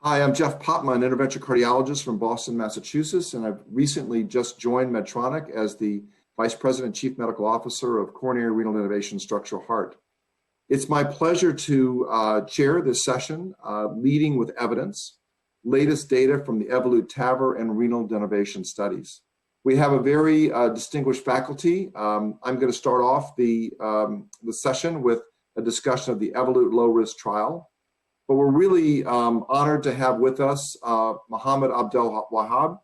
Hi, I'm Jeff Popma, an interventional cardiologist from Boston, Massachusetts, and I've recently just joined Medtronic as the Vice President and Chief Medical Officer of Coronary Renal Denervation Structural Heart. It's my pleasure to chair this session, Leading with Evidence, latest data from the Evolut TAVI and renal denervation studies. We have a very distinguished faculty. I'm going to start off the session with a discussion of the Evolut low-risk trial. But we're really honored to have with us Mohammed Abdel Wahab,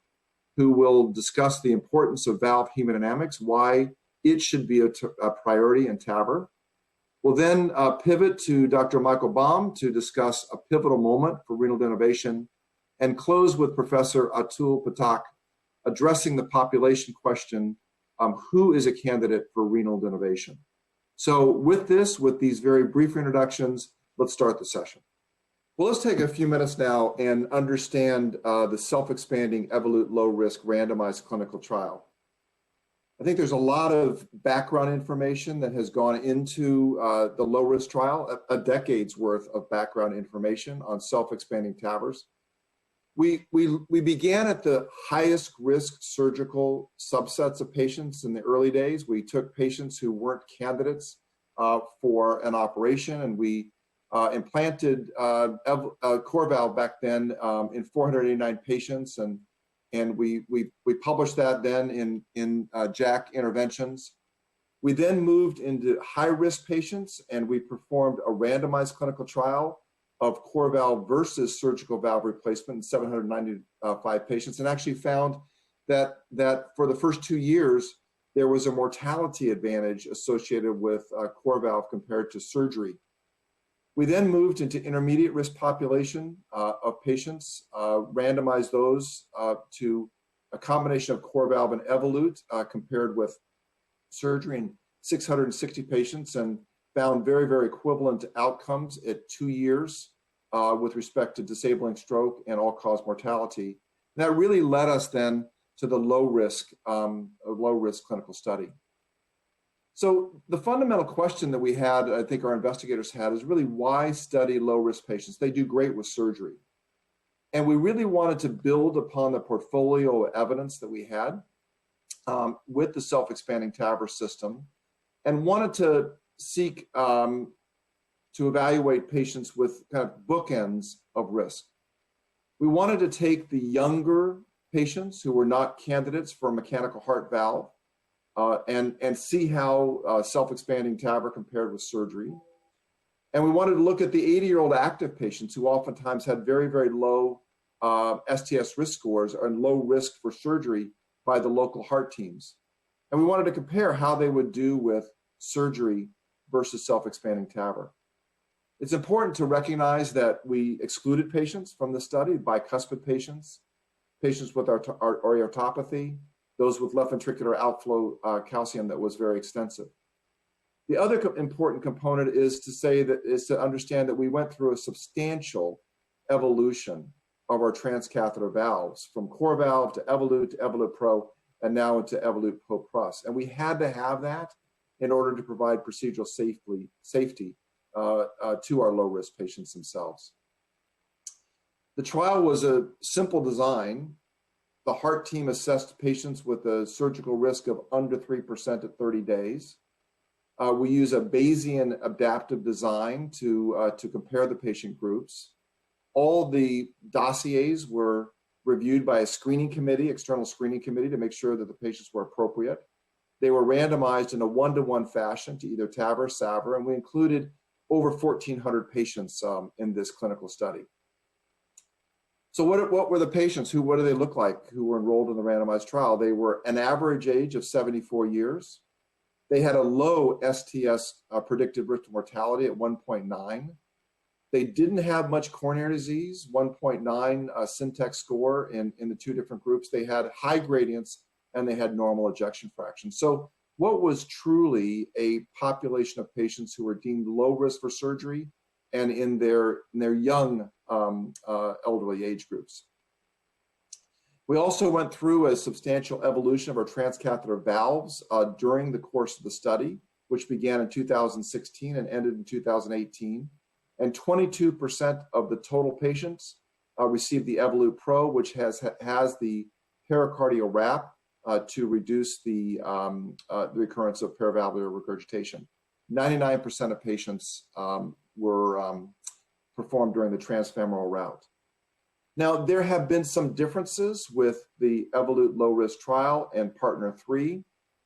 who will discuss the importance of valve hemodynamics, why it should be a priority in TAVR. We'll then pivot to Dr. Michael Baum to discuss a pivotal moment for renal denervation, and close with Professor Atul Pathak addressing the population question, who is a candidate for renal denervation? So with these very brief introductions, let's start the session. Well, let's take a few minutes now and understand the self-expanding Evolut low-risk randomized clinical trial. I think there's a lot of background information that has gone into the low-risk trial, a decade's worth of background information on self-expanding TAVRs. We began at the highest risk surgical subsets of patients in the early days. We took patients who weren't candidates for an operation, and we implanted a core valve back then in 489 patients, and we published that then in JACC Interventions. We then moved into high-risk patients, and we performed a randomized clinical trial of core valve versus surgical valve replacement in 795 patients, and actually found that for the first 2 years, there was a mortality advantage associated with core valve compared to surgery. We then moved into intermediate risk population of patients, randomized those to a combination of core valve and Evolut compared with surgery in 660 patients, and found very, very equivalent outcomes at 2 years with respect to disabling stroke and all-cause mortality. And that really led us then to the low-risk clinical study. So the fundamental question that we had, I think our investigators had, is really why study low-risk patients? They do great with surgery. And we really wanted to build upon the portfolio of evidence that we had with the self-expanding TAVR system, and wanted to seek to evaluate patients with kind of bookends of risk. We wanted to take the younger patients who were not candidates for a mechanical heart valve and see how self-expanding TAVR compared with surgery. And we wanted to look at the 80-year-old active patients who oftentimes had very, very low STS risk scores and low risk for surgery by the local heart teams. And we wanted to compare how they would do with surgery versus self-expanding TAVR. It's important to recognize that we excluded patients from the study, bicuspid patients, patients with aortopathy, those with left ventricular outflow calcium that was very extensive. The other important component is to understand that we went through a substantial evolution of our transcatheter valves, from core valve to Evolut Pro, and now into Evolut Pro Plus. And we had to have that in order to provide procedural safety to our low-risk patients themselves. The trial was a simple design. The heart team assessed patients with a surgical risk of under 3% at 30 days. We use a Bayesian adaptive design to compare the patient groups. All the dossiers were reviewed by a screening committee, external screening committee, to make sure that the patients were appropriate. They were randomized in a 1-to-1 fashion to either TAVR or SAVR, and we included over 1,400 patients in this clinical study. So what were the patients? What do they look like who were enrolled in the randomized trial? They were an average age of 74 years. They had a low STS predicted risk of mortality at 1.9. They didn't have much coronary disease, 1.9 Syntex score in the two different groups. They had high gradients, and they had normal ejection fraction. So what was truly a population of patients who were deemed low risk for surgery and in their young elderly age groups. We also went through a substantial evolution of our transcatheter valves during the course of the study, which began in 2016 and ended in 2018. And 22% of the total patients received the Evolut Pro, which has the pericardial wrap to reduce the recurrence of paravalvular regurgitation. 99% of patients were performed during the transfemoral route. Now, there have been some differences with the Evolut low-risk trial and Partner 3.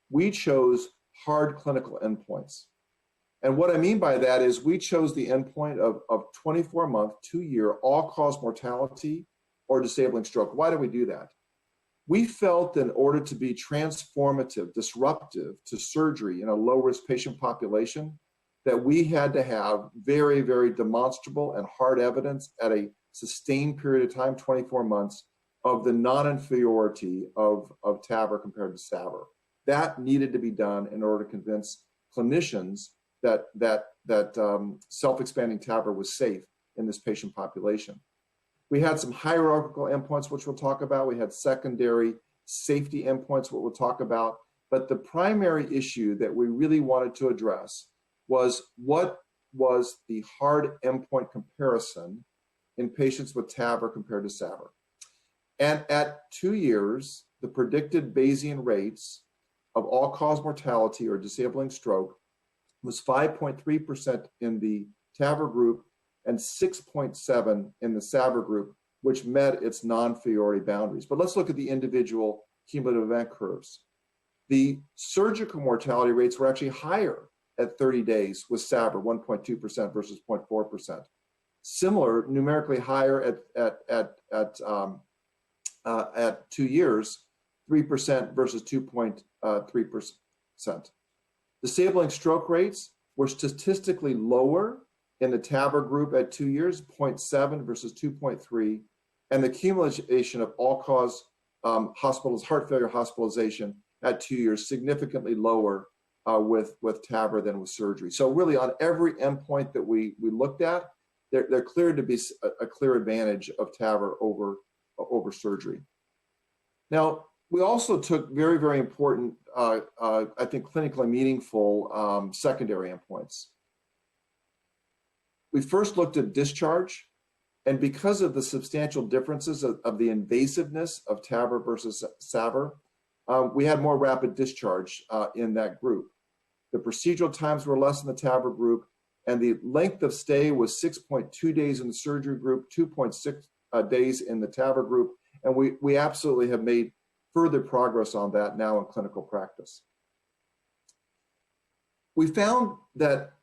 We chose hard clinical endpoints. And what I mean by that is we chose the endpoint of 24-month, 2-year all-cause mortality or disabling stroke. Why did we do that? We felt in order to be transformative, disruptive to surgery in a low-risk patient population, that we had to have very, very demonstrable and hard evidence at a sustained period of time, 24 months, of the non-inferiority of TAVR compared to SAVR. That needed to be done in order to convince clinicians that self-expanding TAVR was safe in this patient population. We had some hierarchical endpoints, which we'll talk about. We had secondary safety endpoints, what we'll talk about. But the primary issue that we really wanted to address was what was the hard endpoint comparison in patients with TAVR compared to SAVR. And at 2 years, the predicted Bayesian rates of all-cause mortality or disabling stroke was 5.3% in the TAVR group and 6.7% in the SAVR group, which met its non-inferiority boundaries. But let's look at the individual cumulative event curves. The surgical mortality rates were actually higher at 30 days with SAVR, 1.2% versus 0.4%. Similar, numerically higher at 2 years, 3% versus 2.3%. Disabling stroke rates were statistically lower in the TAVR group at 2 years, 0.7 versus 2.3, and the accumulation of all-cause heart failure hospitalization at 2 years significantly lower with TAVR than with surgery. So really, on every endpoint that we looked at, there cleared to be a clear advantage of TAVR over surgery. Now, we also took very, very important, I think, clinically meaningful secondary endpoints. We first looked at discharge, and because of the substantial differences of the invasiveness of TAVR versus SAVR, we had more rapid discharge in that group. The procedural times were less in the TAVR group, and the length of stay was 6.2 days in the surgery group, 2.6 days in the TAVR group, and we absolutely have made further progress on that now in clinical practice. We found that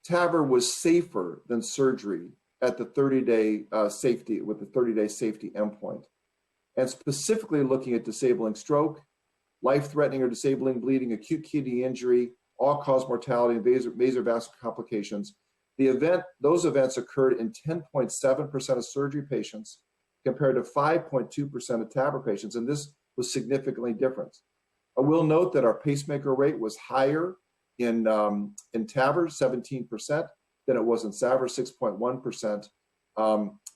TAVR was safer than surgery at the 30-day safety, with the 30-day safety endpoint, and specifically looking at disabling stroke, life-threatening or disabling bleeding, acute kidney injury, all-cause mortality, and vasovascular complications. Those events occurred in 10.7% of surgery patients compared to 5.2% of TAVR patients, and this was significantly different. I will note that our pacemaker rate was higher in TAVR, 17%, than it was in SAVR, 6.1%,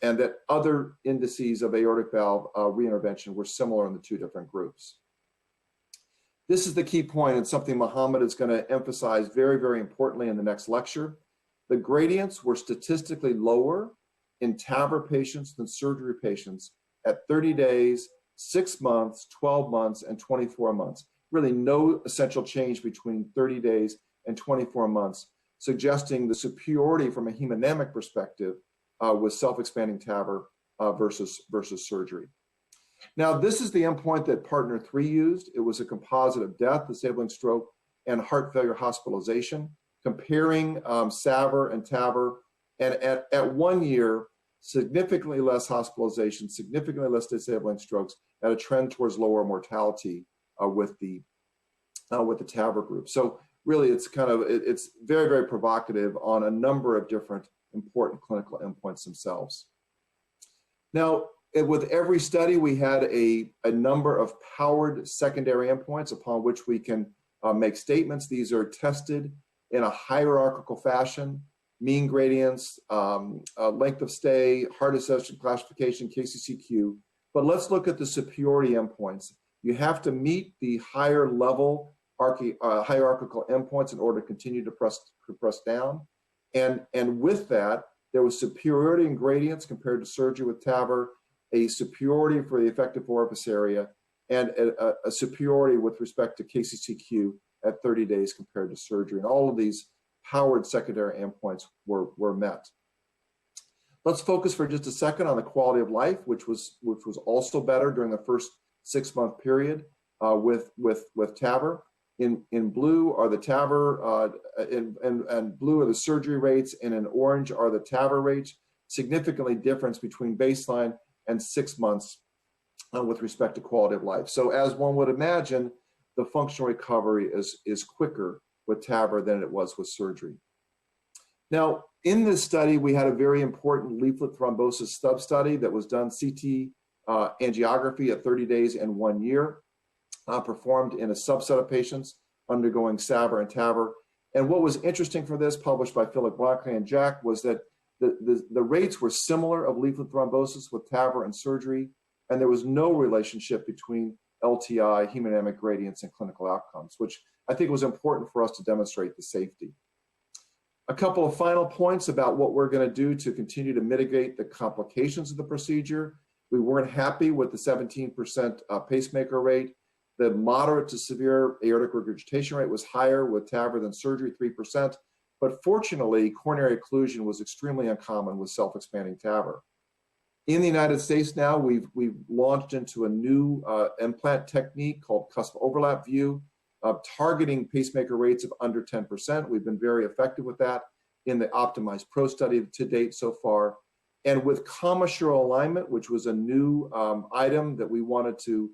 and that other indices of aortic valve reintervention were similar in the two different groups. This is the key point, and something Mohammed is going to emphasize very, very importantly in the next lecture. The gradients were statistically lower in TAVR patients than surgery patients at 30 days, 6 months, 12 months, and 24 months. Really no essential change between 30 days and 24 months, suggesting the superiority from a hemodynamic perspective with self-expanding TAVR versus surgery. Now, this is the endpoint that Partner 3 used. It was a composite of death, disabling stroke, and heart failure hospitalization, comparing SAVR and TAVR, and at 1 year, significantly less hospitalization, significantly less disabling strokes, and a trend towards lower mortality with the TAVR group. So really, it's very, very provocative on a number of different important clinical endpoints themselves. Now, with every study, we had a number of powered secondary endpoints upon which we can make statements. These are tested in a hierarchical fashion: mean gradients, length of stay, heart assessment classification, KCCQ. But let's look at the superiority endpoints. You have to meet the higher level hierarchical endpoints in order to continue to press down. And with that, There was superiority in gradients compared to surgery with TAVR, a superiority for the effective orifice area, and a superiority with respect to KCCQ at 30 days compared to surgery. And all of these powered secondary endpoints were met. Let's focus for just a second on the quality of life, which was also better during the first 6-month period with TAVR. In blue are the TAVR, and blue are the surgery rates, and in orange are the TAVR rates. Significantly difference between baseline and 6 months with respect to quality of life. So as one would imagine, the functional recovery is quicker with TAVR than it was with surgery. Now, in this study, we had a very important leaflet thrombosis sub-study that was done CT angiography at 30 days and 1 year, performed in a subset of patients undergoing SAVR and TAVR. And what was interesting for this, published by Philip Blackley and Jack, was that the rates were similar of leaflet thrombosis with TAVR and surgery, and there was no relationship between LTI, hemodynamic gradients, and clinical outcomes, which I think was important for us to demonstrate the safety. A couple of final points about what we're going to do to continue to mitigate the complications of the procedure. We weren't happy with the 17% pacemaker rate. The moderate to severe aortic regurgitation rate was higher with TAVR than surgery, 3%. But fortunately, coronary occlusion was extremely uncommon with self-expanding TAVR. In the United States now, we've launched into a new implant technique called cusp overlap view, targeting pacemaker rates of under 10%. We've been very effective with that in the Optimized Pro study to date so far. And with commissural alignment, which was a new item that we wanted to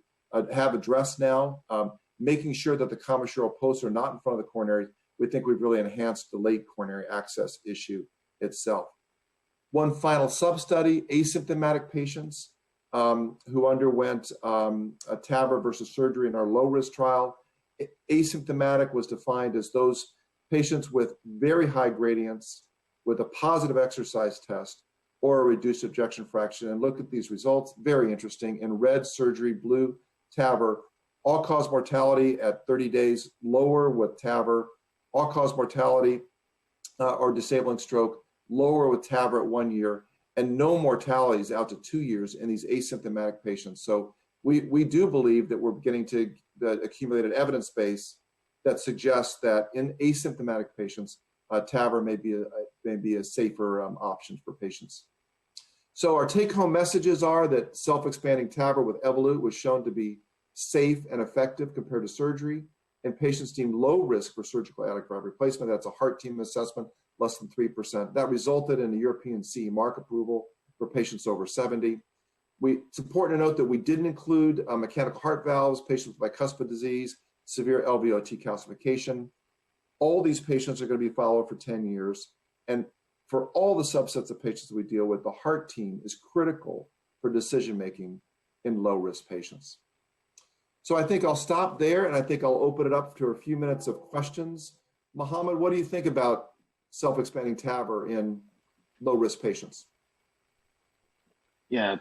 have addressed now, making sure that the commissural posts are not in front of the coronary, we think we've really enhanced the late coronary access issue itself. One final sub-study, asymptomatic patients who underwent a TAVR versus surgery in our low-risk trial. Asymptomatic was defined as those patients with very high gradients, with a positive exercise test, or a reduced ejection fraction. And look at these results, very interesting. In red, surgery, blue, TAVR. All-cause mortality at 30 days, lower with TAVR. All-cause mortality or disabling stroke, lower with TAVR at 1 year, and no mortalities out to 2 years in these asymptomatic patients. So we do believe that we're beginning to accumulate an evidence base that suggests that in asymptomatic patients, TAVR may be a safer option for patients. So our take-home messages are that self-expanding TAVR with Evolut was shown to be safe and effective compared to surgery in patients deemed low risk for surgical aortic valve replacement. That's a heart team assessment, less than 3%. That resulted in a European CE mark approval for patients over 70. It's important to note that we didn't include mechanical heart valves, patients with bicuspid disease, severe LVOT calcification. All these patients are going to be followed for 10 years. And for all the subsets of patients that we deal with, the heart team is critical for decision-making in low-risk patients. So I think I'll stop there, and I think I'll open it up to a few minutes of questions. Mohammed, what do you think about self-expanding TAVR in low-risk patients? Yeah,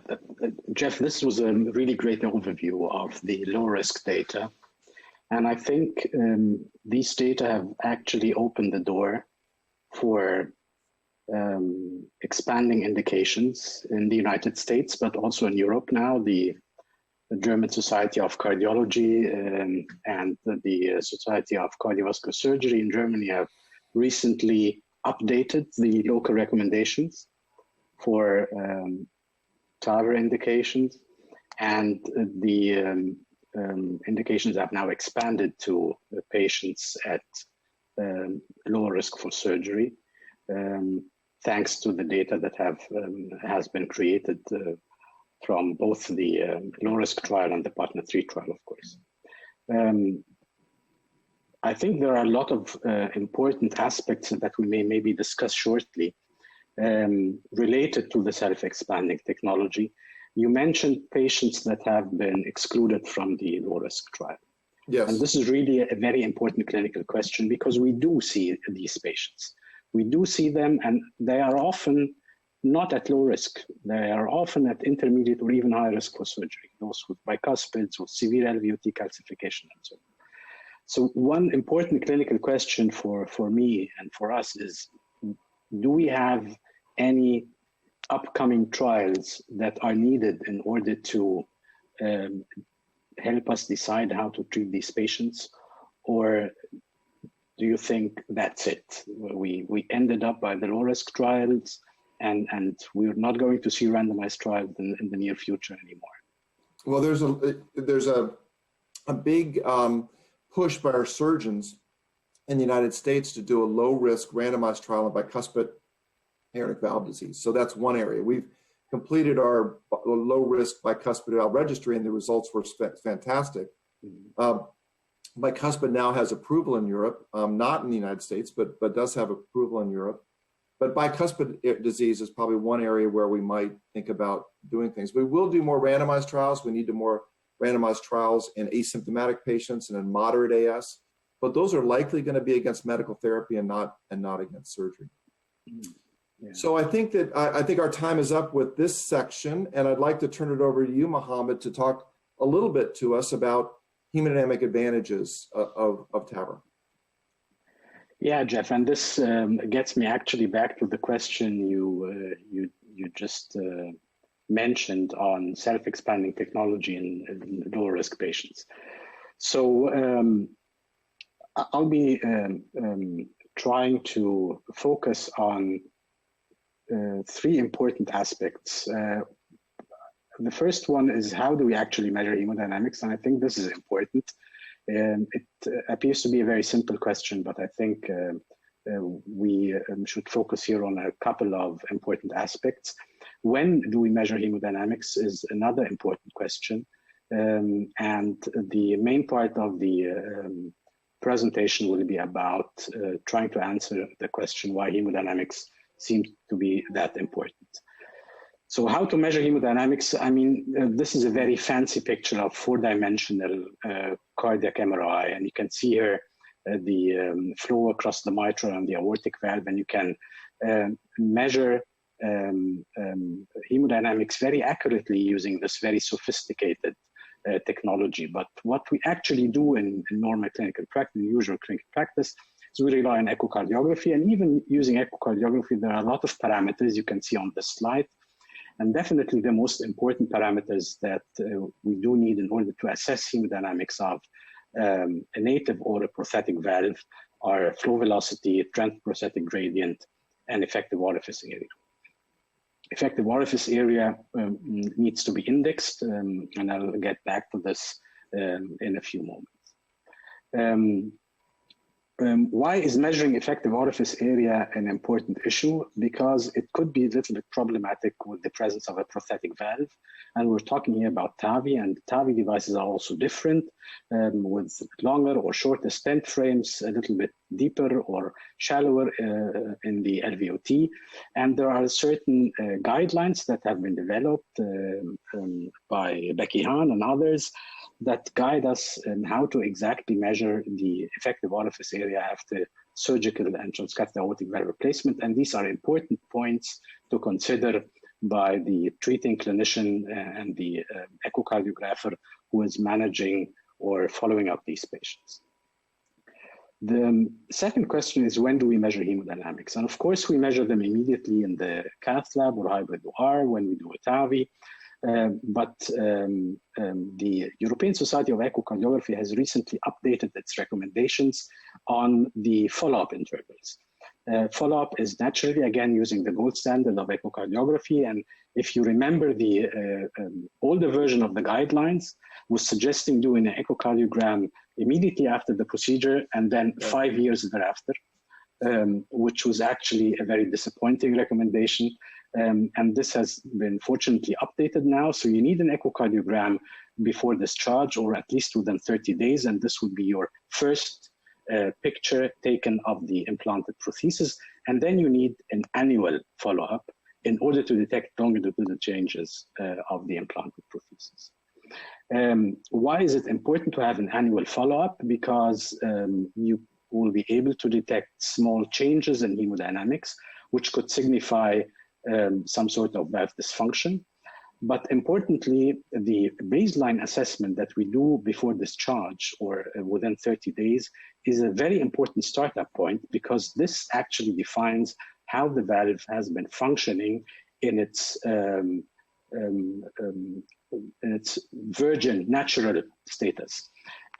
Jeff, this was a really great overview of the low-risk data. And I think these data have actually opened the door for expanding indications in the United States, but also in Europe now. The German Society of Cardiology and the Society of Cardiovascular Surgery in Germany have recently updated the local recommendations for TAVR indications, and the indications have now expanded to patients at low risk for surgery, thanks to the data that has been created from both the low-risk trial and the PARTNER 3 trial, of course. I think there are a lot of important aspects that we may maybe discuss shortly related to the self-expanding technology. You mentioned patients that have been excluded from the low-risk trial. Yes. And this is really a very important clinical question because we do see these patients. We do see them, and they are often not at low risk. They are often at intermediate or even high risk for surgery, those with bicuspids, with severe LVOT calcification, and so on. So one important clinical question for me and for us is, do we have any upcoming trials that are needed in order to help us decide how to treat these patients? Or do you think that's it? We ended up by the low-risk trials, and we're not going to see randomized trials in the near future anymore? Well, there's a big push by our surgeons in the United States to do a low-risk randomized trial of bicuspid aortic valve disease. So that's one area. We've completed our low-risk bicuspid valve registry, and the results were fantastic. Bicuspid now has approval in Europe, not in the United States, but does have approval in Europe. But bicuspid disease is probably one area where we might think about doing things. We will do more randomized trials. We need to more randomized trials in asymptomatic patients and in moderate AS, but those are likely going to be against medical therapy and not against surgery. Yeah. So I think that I think our time is up with this section, and I'd like to turn it over to you, Mohammed, to talk a little bit to us about hemodynamic advantages of TAVR. Yeah, Jeff, and this gets me actually back to the question you just mentioned on self-expanding technology in low-risk patients. So I'll be trying to focus on three important aspects. The first one is, how do we actually measure hemodynamics? And I think this is important. It appears to be a very simple question, but I think we should focus here on a couple of important aspects. When do we measure hemodynamics is another important question. And the main part of the presentation will be about trying to answer the question why hemodynamics seems to be that important. So how to measure hemodynamics? I mean, this is a very fancy picture of four-dimensional cardiac MRI, and you can see here the flow across the mitral and the aortic valve, and you can measure hemodynamics very accurately using this very sophisticated technology. But what we actually do in normal clinical practice, in usual clinical practice, is we rely on echocardiography, and even using echocardiography, there are a lot of parameters you can see on this slide. And definitely the most important parameters that we do need in order to assess hemodynamics of a native or a prosthetic valve are flow velocity, transprosthetic gradient, and effective orifice area. Effective orifice area needs to be indexed, and I'll get back to this in a few moments. Why is measuring effective orifice area an important issue? Because it could be a little bit problematic with the presence of a prosthetic valve. And we're talking here about TAVI, and TAVI devices are also different with longer or shorter stent frames, a little bit deeper or shallower in the LVOT. And there are certain guidelines that have been developed by Becky Hahn and others that guide us in how to exactly measure the effective orifice area after surgical and transcatheter aortic valve replacement. And these are important points to consider by the treating clinician and the echocardiographer who is managing or following up these patients. The second question is, when do we measure hemodynamics? And of course, we measure them immediately in the cath lab or hybrid OR when we do a TAVI. But the European Society of Echocardiography has recently updated its recommendations on the follow-up intervals. Follow-up is naturally, again, using the gold standard of echocardiography. And if you remember, the older version of the guidelines was suggesting doing an echocardiogram immediately after the procedure and then 5 years thereafter, which was actually a very disappointing recommendation. And this has been fortunately updated now. So you need an echocardiogram before discharge, or at least within 30 days. And this would be your first picture taken of the implanted prosthesis. And then you need an annual follow-up in order to detect longitudinal changes of the implanted prosthesis. Why is it important to have an annual follow-up? Because you will be able to detect small changes in hemodynamics, which could signify some sort of valve dysfunction. But importantly, the baseline assessment that we do before discharge or within 30 days is a very important startup point, because this actually defines how the valve has been functioning in its virgin natural status.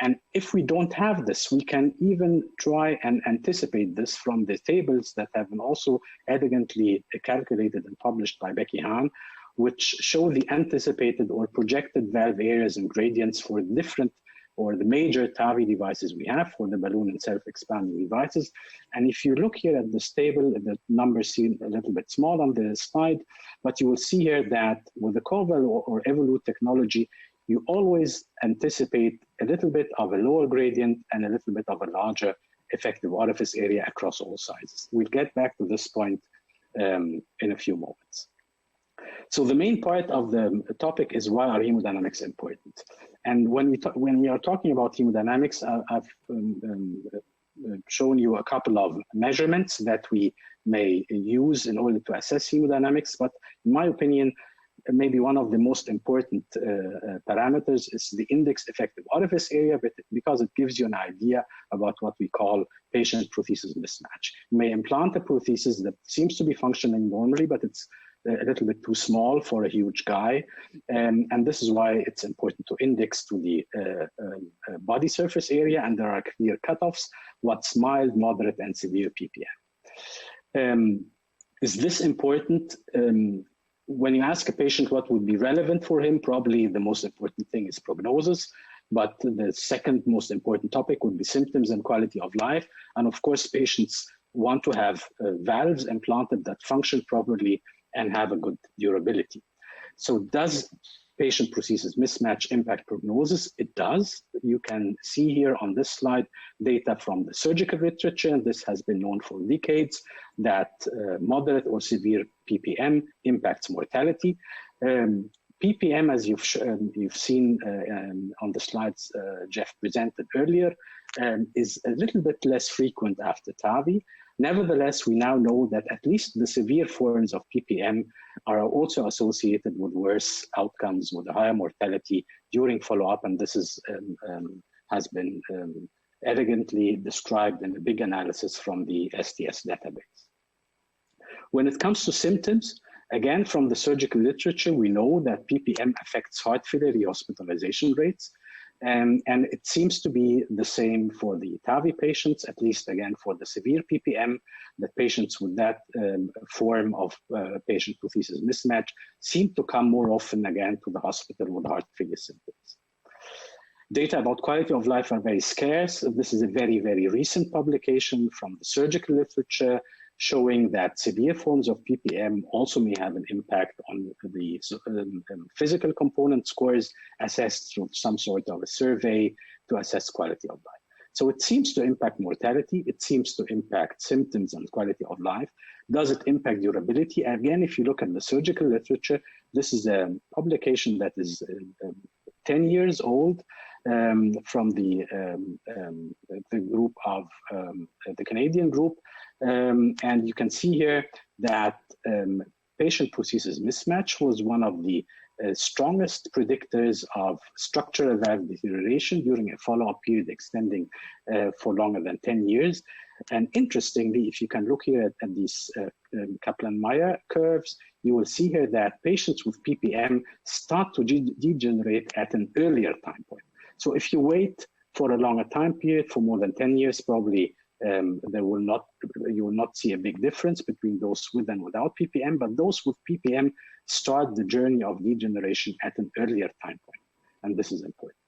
And if we don't have this, we can even try and anticipate this from the tables that have been also elegantly calculated and published by Becky Hahn, which show the anticipated or projected valve areas and gradients for different or the major TAVI devices we have for the balloon and self-expanding devices. And if you look here at this table, the numbers seem a little bit small on the slide, but you will see here that with the Coval or Evolut technology, you always anticipate a little bit of a lower gradient and a little bit of a larger effective orifice area across all sizes. We'll get back to this point in a few moments. So the main part of the topic is why are hemodynamics important? And when we are talking about hemodynamics, I've shown you a couple of measurements that we may use in order to assess hemodynamics, but in my opinion, maybe one of the most important parameters is the index effective orifice area, because it gives you an idea about what we call patient prosthesis mismatch. You may implant a prosthesis that seems to be functioning normally, but it's a little bit too small for a huge guy. And this is why it's important to index to the body surface area, and there are clear cutoffs, what's mild, moderate, and severe PPM. Is this important? When you ask a patient what would be relevant for him, probably the most important thing is prognosis, but the second most important topic would be symptoms and quality of life. And of course, patients want to have valves implanted that function properly and have a good durability. So does patient prosthesis mismatch impact prognosis? It does. You can see here on this slide data from the surgical literature, and this has been known for decades, that moderate or severe PPM impacts mortality. PPM, as you've seen on the slides Jeff presented earlier, is a little bit less frequent after TAVI. Nevertheless, we now know that at least the severe forms of PPM are also associated with worse outcomes, with a higher mortality during follow-up, and this is, has been elegantly described in a big analysis from the STS database. When it comes to symptoms, again, from the surgical literature, we know that PPM affects heart failure rehospitalization rates. And it seems to be the same for the TAVI patients, at least again for the severe PPM, that patients with that form of patient prosthesis mismatch seem to come more often again to the hospital with heart failure symptoms. Data about quality of life are very scarce. This is a very, very recent publication from the surgical literature showing that severe forms of PPM also may have an impact on the physical component scores assessed through some sort of a survey to assess quality of life. So it seems to impact mortality. It seems to impact symptoms and quality of life. Does it impact durability? Again, if you look at the surgical literature, this is a publication that is 10 years old from the group of the Canadian group. And you can see here that patient prosthesis mismatch was one of the strongest predictors of structural valve deterioration during a follow-up period extending for longer than 10 years. And interestingly, if you can look here at these Kaplan-Meier curves, you will see here that patients with PPM start to degenerate at an earlier time point. So if you wait for a longer time period, for more than 10 years, probably you will not see a big difference between those with and without PPM, but those with PPM start the journey of degeneration at an earlier time point, and this is important.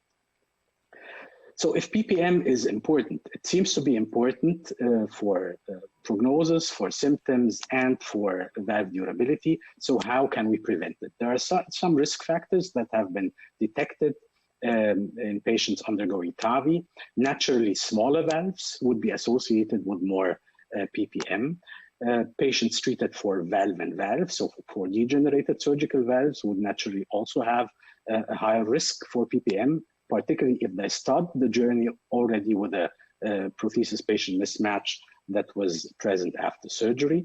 So if PPM is important, it seems to be important for prognosis, for symptoms, and for valve durability. So how can we prevent it? There are some risk factors that have been detected in patients undergoing TAVI. Naturally, smaller valves would be associated with more PPM. Patients treated for valve and valve, so for degenerated surgical valves, would naturally also have a higher risk for PPM, particularly if they start the journey already with a prosthesis patient mismatch that was present after surgery.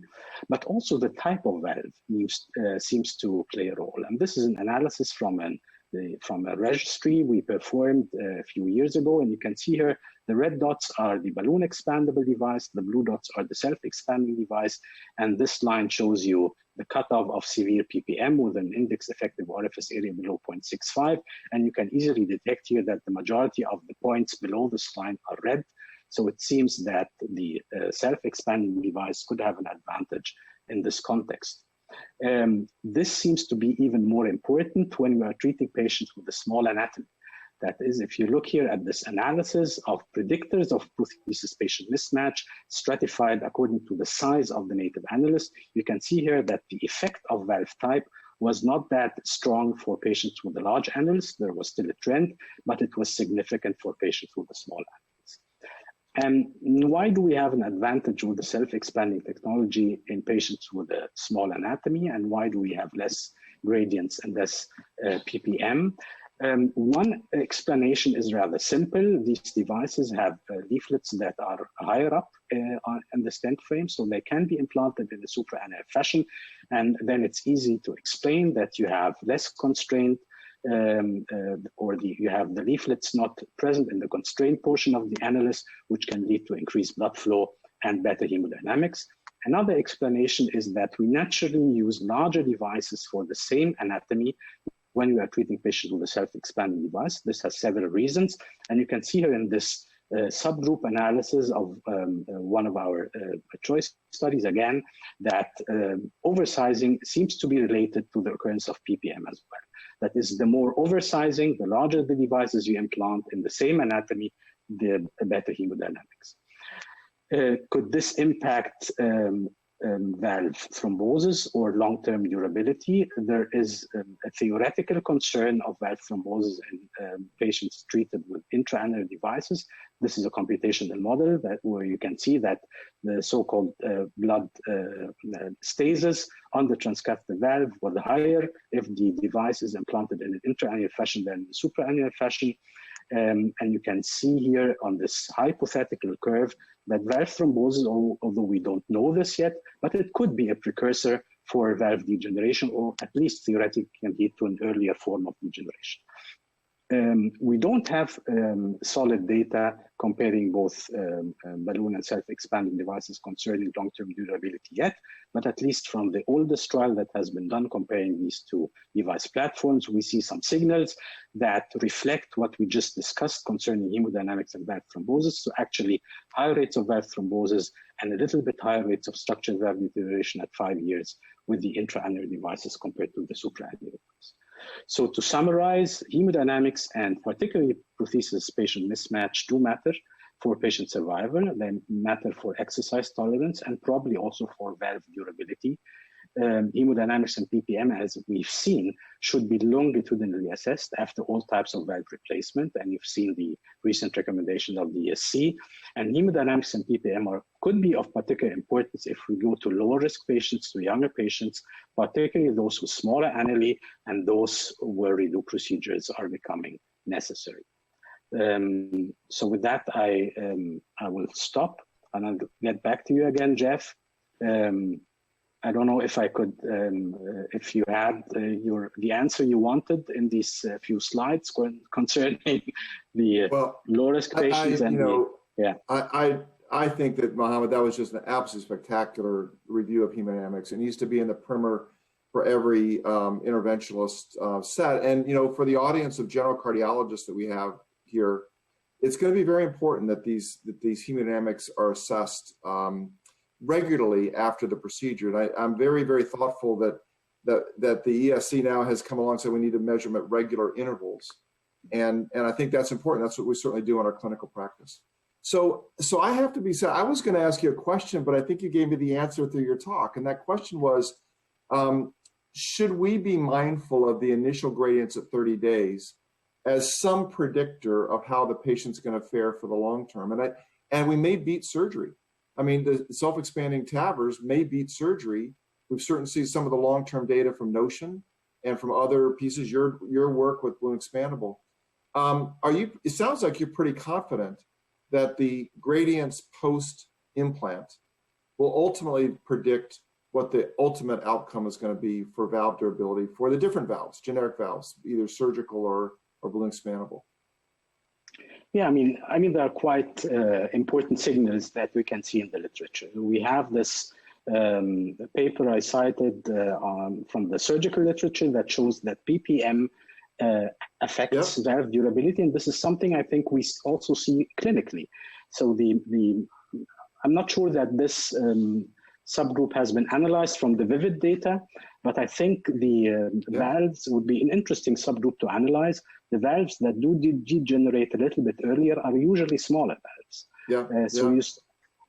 But also the type of valve seems to play a role. And this is an analysis from a registry we performed a few years ago. And you can see here The red dots are the balloon expandable device, the blue dots are the self-expanding device, and this line shows you the cutoff of severe PPM with an index effective orifice area below 0.65, and you can easily detect here that the majority of the points below this line are red. So it seems that the self-expanding device could have an advantage in this context. This seems to be even more important when we are treating patients with a small anatomy. That is, if you look here at this analysis of predictors of prosthesis-patient mismatch stratified according to the size of the native annulus, you can see here that the effect of valve type was not that strong for patients with a large annulus. There was still a trend, but it was significant for patients with a small annulus. And why do we have an advantage with the self-expanding technology in patients with a small anatomy, and why do we have less gradients and less PPM? One explanation is rather simple. These devices have leaflets that are higher up in the stent frame, so they can be implanted in a supraannular fashion. And then it's easy to explain that you have less constraint, you have the leaflets not present in the constrained portion of the annulus, which can lead to increased blood flow and better hemodynamics. Another explanation is that we naturally use larger devices for the same anatomy when we are treating patients with a self-expanding device. This has several reasons, and you can see here in this subgroup analysis of one of our choice studies, again, that oversizing seems to be related to the occurrence of PPM as well. That is, the more oversizing, the larger the devices you implant in the same anatomy, the better hemodynamics. Could this impact valve thrombosis or long-term durability? There is a theoretical concern of valve thrombosis in patients treated with intraannular devices. This is a computational model where you can see that the so-called blood stasis on the transcatheter valve was higher if the device is implanted in an intraannular fashion than in a supraannular fashion. And you can see here on this hypothetical curve that valve thrombosis, although we don't know this yet, but it could be a precursor for valve degeneration, or at least theoretically can lead to an earlier form of degeneration. We don't have solid data comparing both balloon and self-expanding devices concerning long-term durability yet, but at least from the oldest trial that has been done comparing these two device platforms, we see some signals that reflect what we just discussed concerning hemodynamics and valve thrombosis. So actually higher rates of valve thrombosis and a little bit higher rates of structural valve deterioration at 5 years with the intraannular devices compared to the supraannular device. So to summarize, hemodynamics and particularly prosthesis-patient mismatch do matter for patient survival. They matter for exercise tolerance and probably also for valve durability. Hemodynamics and PPM, as we've seen, should be longitudinally assessed after all types of valve replacement, and you've seen the recent recommendations of the ESC. And hemodynamics and PPM could be of particular importance if we go to lower risk patients, to younger patients, particularly those with smaller annuli and those where redo procedures are becoming necessary. So with that, I will stop and I'll get back to you again, Jeff. I don't know if I could, if you had the answer you wanted in these few slides concerning the low risk patients. I think that, Mohammed, that was just an absolutely spectacular review of hemodynamics. It needs to be in the primer for every interventionalist set. And, for the audience of general cardiologists that we have here, it's going to be very important that these hemodynamics are assessed regularly after the procedure. And I'm very, very thoughtful that the ESC now has come along and said we need to measure them at regular intervals. And I think that's important. That's what we certainly do in our clinical practice. So I have to be said, I was going to ask you a question, but I think you gave me the answer through your talk. And that question was, should we be mindful of the initial gradients at 30 days as some predictor of how the patient's going to fare for the long term? And we may beat surgery. I mean, the self-expanding TAVRs may beat surgery. We've certainly seen some of the long-term data from Notion and from other pieces, your work with balloon expandable. It sounds like you're pretty confident that the gradients post-implant will ultimately predict what the ultimate outcome is going to be for valve durability for the different valves, generic valves, either surgical or balloon expandable. Yeah, I mean, there are quite important signals that we can see in the literature. We have this paper I cited from the surgical literature that shows that PPM affects valve durability, and this is something I think we also see clinically. So I'm not sure that this subgroup has been analyzed from the VIVID data, but I think the valves would be an interesting subgroup to analyze. The valves that do degenerate a little bit earlier are usually smaller valves.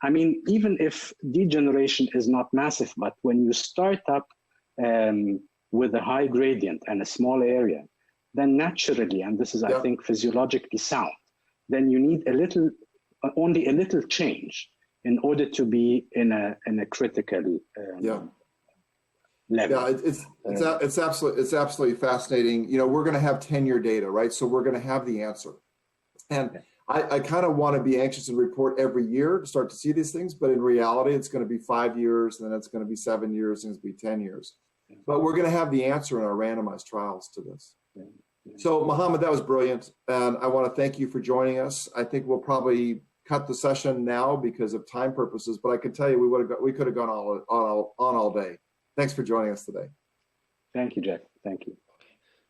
I mean, even if degeneration is not massive, but when you start up with a high gradient and a small area, then naturally, and this is, I think, physiologically sound, then you need only a little change in order to be in a critical level. Yeah, it's absolutely fascinating. You know, we're going to have 10-year data, right? So we're going to have the answer. And I kind of want to be anxious and report every year to start to see these things, but in reality, it's going to be 5 years, and then it's going to be 7 years, and it's going to be 10 years. But we're going to have the answer in our randomized trials to this. So, Mohammed, that was brilliant, and I want to thank you for joining us. I think we'll probably cut the session now because of time purposes, but I can tell you we could have gone on all day. Thanks for joining us today. Thank you, Jack. Thank you.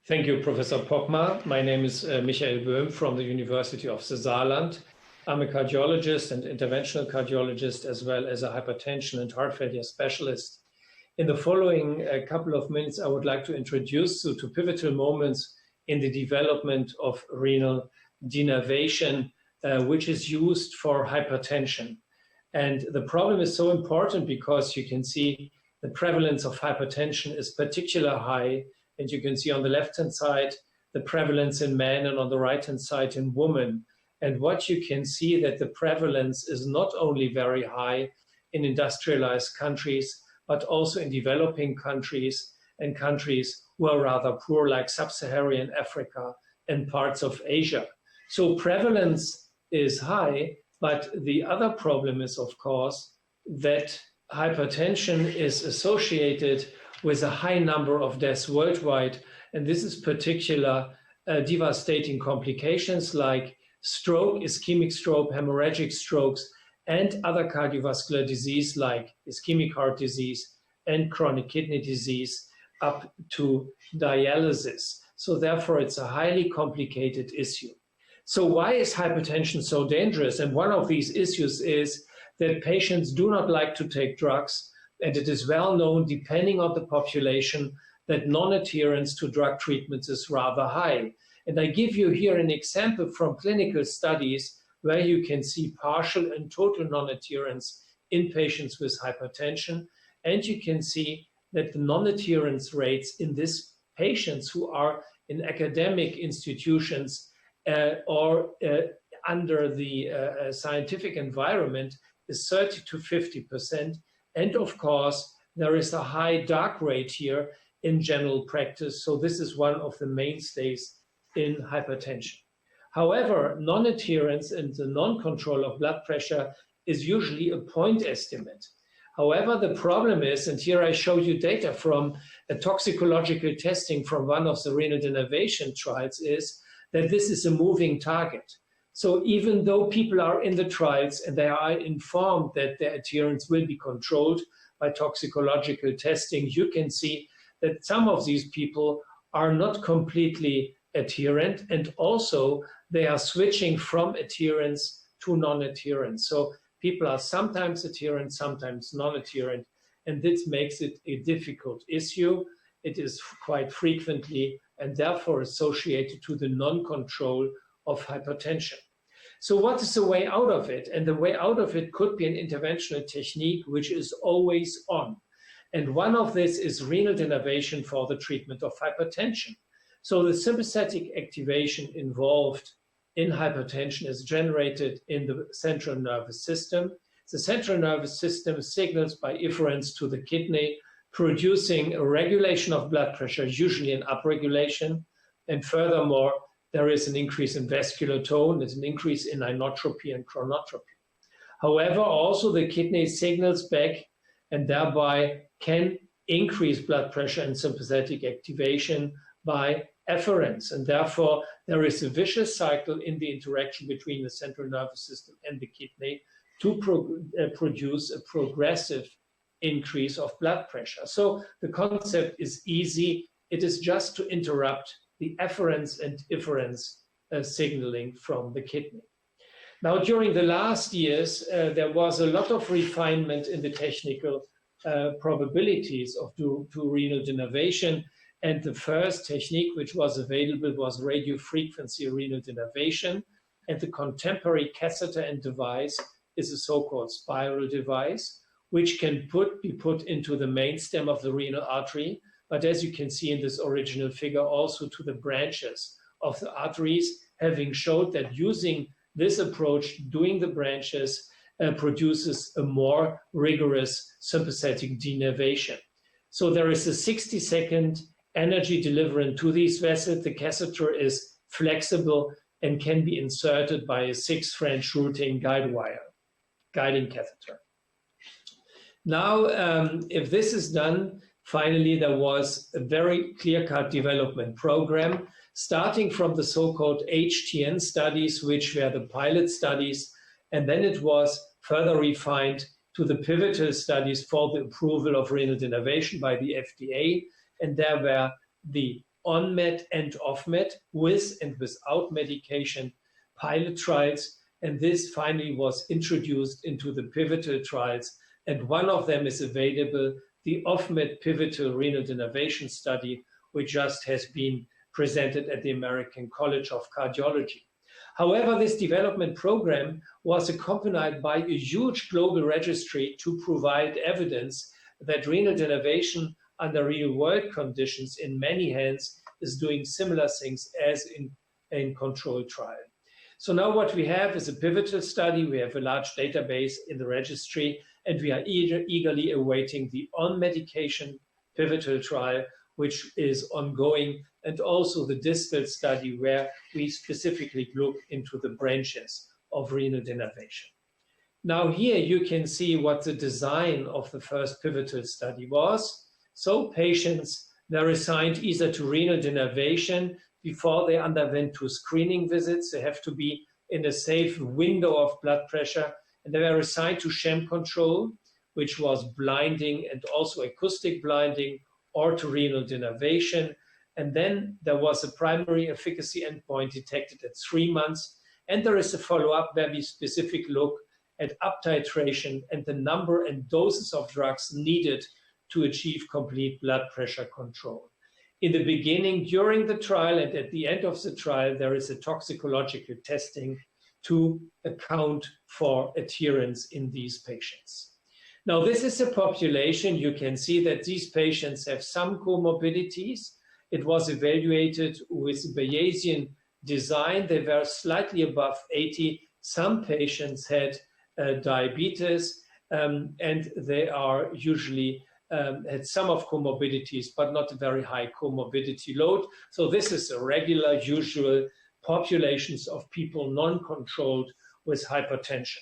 Thank you, Professor Pockmar. My name is Michael Böhm from the University of the Saarland. I'm a cardiologist and interventional cardiologist, as well as a hypertension and heart failure specialist. In the following couple of minutes, I would like to introduce you to pivotal moments in the development of renal denervation, which is used for hypertension. And the problem is so important because you can see the prevalence of hypertension is particularly high. And you can see on the left-hand side, the prevalence in men, and on the right-hand side in women. And what you can see that the prevalence is not only very high in industrialized countries, but also in developing countries and countries who are rather poor, like sub-Saharan Africa and parts of Asia. So prevalence is high, but the other problem is, of course, that hypertension is associated with a high number of deaths worldwide. And this is particular devastating complications like stroke, ischemic stroke, hemorrhagic strokes, and other cardiovascular disease like ischemic heart disease and chronic kidney disease up to dialysis. So therefore, it's a highly complicated issue. So why is hypertension so dangerous? And one of these issues is that patients do not like to take drugs. And it is well known, depending on the population, that non-adherence to drug treatments is rather high. And I give you here an example from clinical studies where you can see partial and total non-adherence in patients with hypertension. And you can see that the non-adherence rates in these patients who are in academic institutions or under the scientific environment is 30 to 50%. And of course, there is a high dark rate here in general practice. So this is one of the mainstays in hypertension. However, non-adherence and the non-control of blood pressure is usually a point estimate. However, the problem is, and here I show you data from a toxicological testing from one of the renal denervation trials, is that this is a moving target. So even though people are in the trials and they are informed that their adherence will be controlled by toxicological testing, you can see that some of these people are not completely adherent, and also they are switching from adherence to non-adherence. So people are sometimes adherent, sometimes non-adherent, and this makes it a difficult issue. It is quite frequently and therefore associated to the non-control of hypertension. So what is the way out of it? And the way out of it could be an interventional technique which is always on. And one of this is renal denervation for the treatment of hypertension. So the sympathetic activation involved in hypertension is generated in the central nervous system. The central nervous system signals by efferents to the kidney, producing a regulation of blood pressure, usually an upregulation. And furthermore, there is an increase in vascular tone, there's an increase in inotropy and chronotropy. However, also the kidney signals back and thereby can increase blood pressure and sympathetic activation by efferents. And therefore, there is a vicious cycle in the interaction between the central nervous system and the kidney to produce a progressive increase of blood pressure. So the concept is easy. It is just to interrupt the efferents and efferents signaling from the kidney. Now, during the last years, there was a lot of refinement in the technical probabilities of to renal denervation. And the first technique which was available was radiofrequency renal denervation. And the contemporary catheter and device is a so-called spiral device, which can be put into the main stem of the renal artery. But as you can see in this original figure, also to the branches of the arteries, having showed that using this approach, doing the branches, produces a more rigorous sympathetic denervation. So there is a 60-second energy delivery to these vessels. The catheter is flexible and can be inserted by a 6 French routine guiding catheter. Now, if this is done, finally, there was a very clear-cut development program, starting from the so-called HTN studies, which were the pilot studies, and then it was further refined to the pivotal studies for the approval of renal denervation by the FDA. And there were the on-med and off-med, with and without medication pilot trials. And this finally was introduced into the pivotal trials. And one of them is available, the off-med pivotal renal denervation study, which just has been presented at the American College of Cardiology. However, this development program was accompanied by a huge global registry to provide evidence that renal denervation under real-world conditions in many hands is doing similar things as in controlled trial. So now what we have is a pivotal study. We have a large database in the registry, and we are eagerly awaiting the on-medication pivotal trial, which is ongoing, and also the distal study where we specifically look into the branches of renal denervation. Now here you can see what the design of the first pivotal study was. So patients were assigned either to renal denervation before they underwent 2 screening visits. They have to be in a safe window of blood pressure, and they were assigned to sham control, which was blinding and also acoustic blinding, or to renal denervation. And then there was a primary efficacy endpoint detected at 3 months. And there is a follow-up where we specifically look at up-titration and the number and doses of drugs needed to achieve complete blood pressure control. In the beginning, during the trial, and at the end of the trial, there is a toxicological testing to account for adherence in these patients. Now, this is a population. You can see that these patients have some comorbidities. It was evaluated with Bayesian design. They were slightly above 80. Some patients had diabetes, and they are usually had some of comorbidities, but not a very high comorbidity load. So this is a regular, usual populations of people non-controlled with hypertension.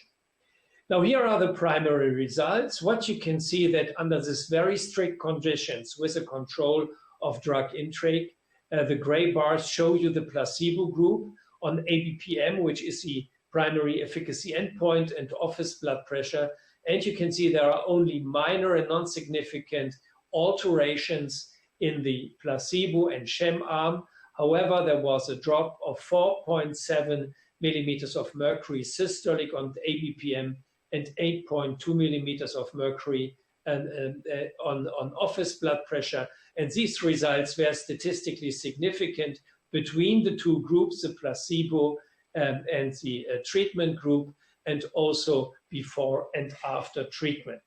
Now, here are the primary results. What you can see that under this very strict conditions with a control of drug intake, the gray bars show you the placebo group on ABPM, which is the primary efficacy endpoint, and office blood pressure. And you can see there are only minor and non-significant alterations in the placebo and sham arm. However, there was a drop of 4.7 millimeters of mercury systolic on the ABPM and 8.2 millimeters of mercury on office blood pressure. And these results were statistically significant between the 2 groups, the placebo and the treatment group, and also before and after treatment.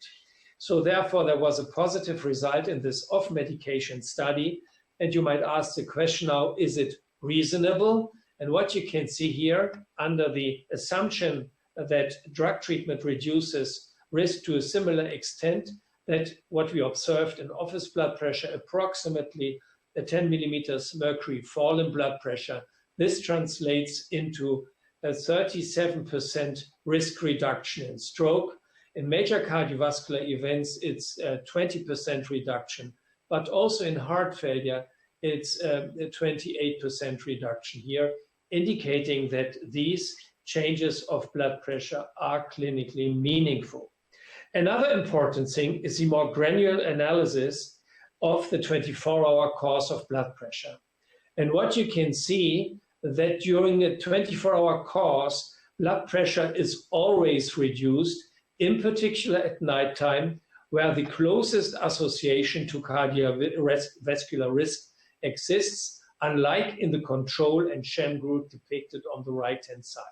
So therefore, there was a positive result in this off-medication study. And you might ask the question now, is it reasonable? And what you can see here, under the assumption that drug treatment reduces risk to a similar extent, that what we observed in office blood pressure, approximately a 10 millimeters mercury fall in blood pressure, this translates into a 37% risk reduction in stroke. In major cardiovascular events, it's a 20% reduction, but also in heart failure, it's a 28% reduction here, indicating that these changes of blood pressure are clinically meaningful. Another important thing is the more granular analysis of the 24-hour course of blood pressure. And what you can see that during a 24-hour course, blood pressure is always reduced, in particular at nighttime, where the closest association to cardiovascular risk exists, unlike in the control and sham group depicted on the right-hand side.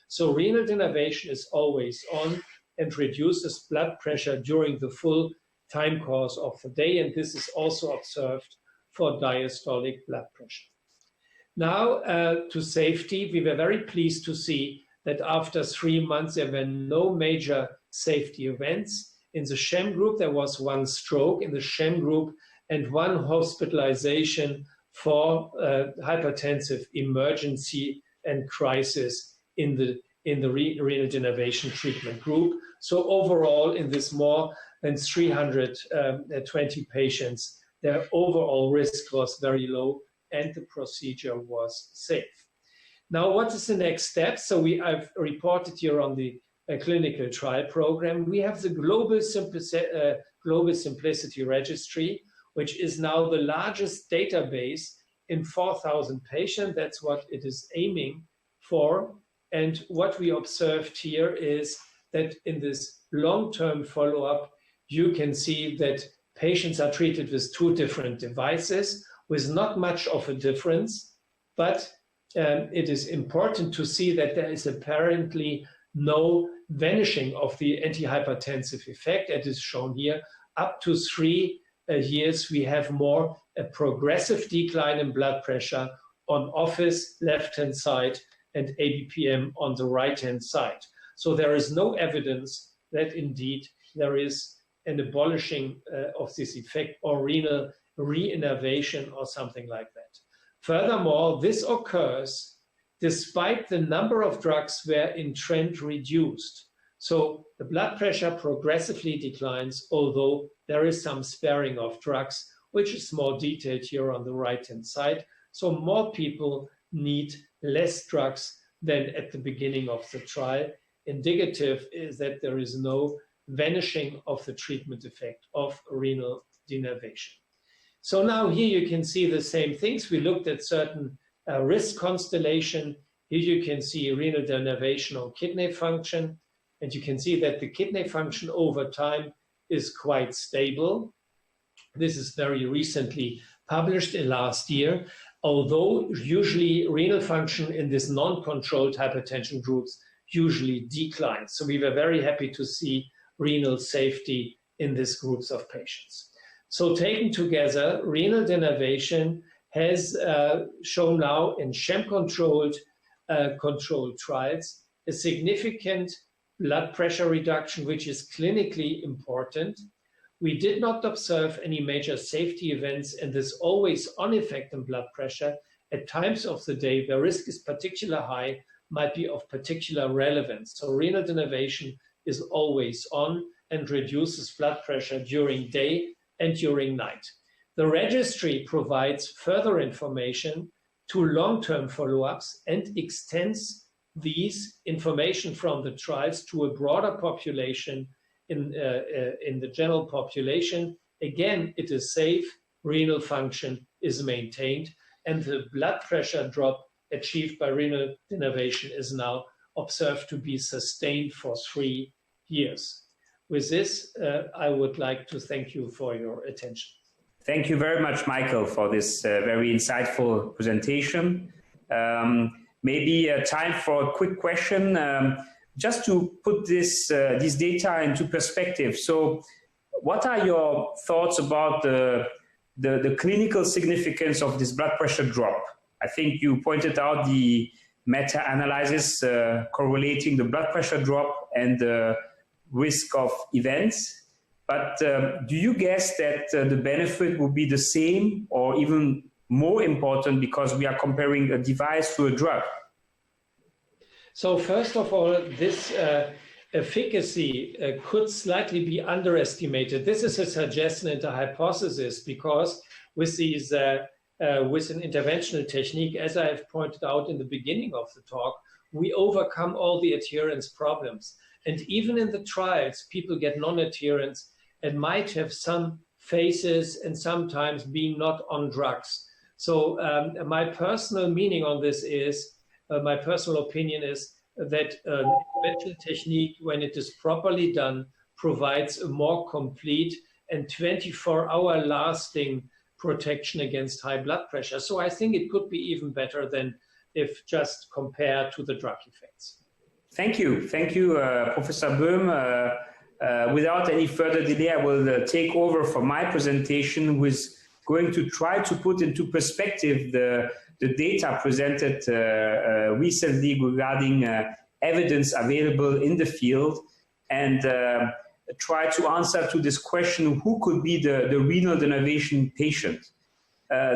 So renal denervation is always on and reduces blood pressure during the full time course of the day, and this is also observed for diastolic blood pressure. Now, to safety, we were very pleased to see that after 3 months, there were no major safety events. In the sham group, there was 1 stroke in the sham group and 1 hospitalization for hypertensive emergency and crisis in the renal denervation treatment group. So overall, in this more than 320 patients, their overall risk was very low and the procedure was safe. Now, what is the next step? So I've reported here on the clinical trial program. We have the Global Simplicity Registry, which is now the largest database in 4,000 patients. That's what it is aiming for. And what we observed here is that in this long-term follow-up, you can see that patients are treated with 2 different devices with not much of a difference, but it is important to see that there is apparently no vanishing of the antihypertensive effect. It is shown here. Up to 3 years, we have more a progressive decline in blood pressure on office left-hand side and ABPM on the right-hand side. So there is no evidence that indeed there is an abolishing of this effect or renal re-innervation or something like that. Furthermore, this occurs despite the number of drugs were in trend reduced. So the blood pressure progressively declines, although there is some sparing of drugs, which is more detailed here on the right-hand side. So more people need less drugs than at the beginning of the trial. Indicative is that there is no vanishing of the treatment effect of renal denervation. So now here you can see the same things. We looked at certain risk constellation. Here you can see renal denervation on kidney function. And you can see that the kidney function over time is quite stable. This is very recently published in last year, although usually renal function in this non-controlled hypertension groups usually declines. So we were very happy to see renal safety in these groups of patients. So taken together, renal denervation has shown now in sham-controlled controlled trials a significant blood pressure reduction, which is clinically important. We did not observe any major safety events, and this always-on effect in blood pressure at times of the day where risk is particularly high might be of particular relevance. So renal denervation is always on and reduces blood pressure during day and during night. The registry provides further information to long-term follow-ups and extends these information from the trials to a broader population in the general population. Again, it is safe, renal function is maintained, and the blood pressure drop achieved by renal denervation is now observed to be sustained for 3 years. With this, I would like to thank you for your attention. Thank you very much, Michael, for this very insightful presentation. Maybe time for a quick question, just to put this data into perspective. So what are your thoughts about the clinical significance of this blood pressure drop? I think you pointed out the meta-analysis correlating the blood pressure drop and the risk of events. But do you guess that the benefit will be the same or even more important because we are comparing a device to a drug? So first of all, this efficacy could slightly be underestimated. This is a suggestion and a hypothesis because with these with an interventional technique, as I have pointed out in the beginning of the talk, we overcome all the adherence problems. And even in the trials, people get non-adherence and might have some phases and sometimes being not on drugs. So my personal meaning on this is, my personal opinion is that interventional technique, when it is properly done, provides a more complete and 24-hour lasting protection against high blood pressure. So I think it could be even better than if just compared to the drug effects. Thank you, Professor Böhm. Without any further delay, I will take over for my presentation, who is going to try to put into perspective the data presented recently regarding evidence available in the field, and try to answer to this question: who could be the renal denervation patient?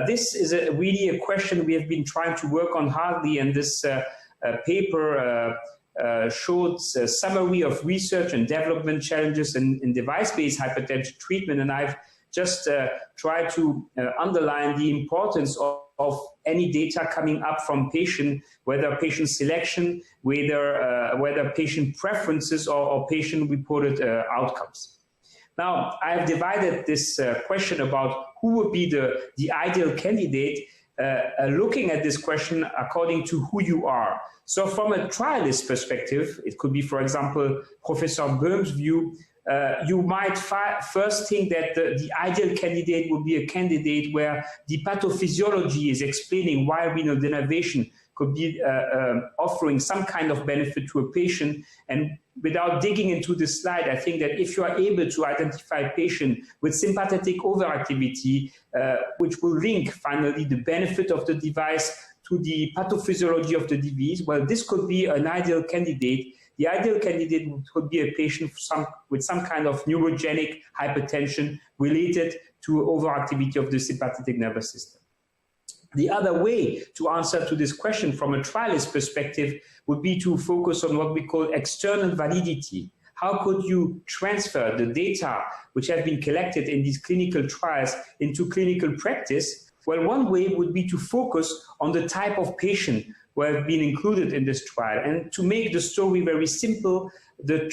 This is really a question we have been trying to work on hardly, and this paper showed a summary of research and development challenges in device-based hypertension treatment, and I've just tried to underline the importance of any data coming up from patient, whether patient selection, whether patient preferences or patient-reported outcomes. Now, I have divided this question about who would be the ideal candidate, looking at this question according to who you are. So from a trialist perspective, it could be, for example, Professor Böhm's view. You might first think that the ideal candidate would be a candidate where the pathophysiology is explaining why renal denervation could be offering some kind of benefit to a patient. And without digging into this slide, I think that if you are able to identify a patient with sympathetic overactivity, which will link finally the benefit of the device to the pathophysiology of the disease, well, this could be an ideal candidate. The ideal candidate would be a patient with some kind of neurogenic hypertension related to overactivity of the sympathetic nervous system. The other way to answer to this question from a trialist perspective would be to focus on what we call external validity. How could you transfer the data which have been collected in these clinical trials into clinical practice? Well, one way would be to focus on the type of patient who have been included in this trial. And to make the story very simple, the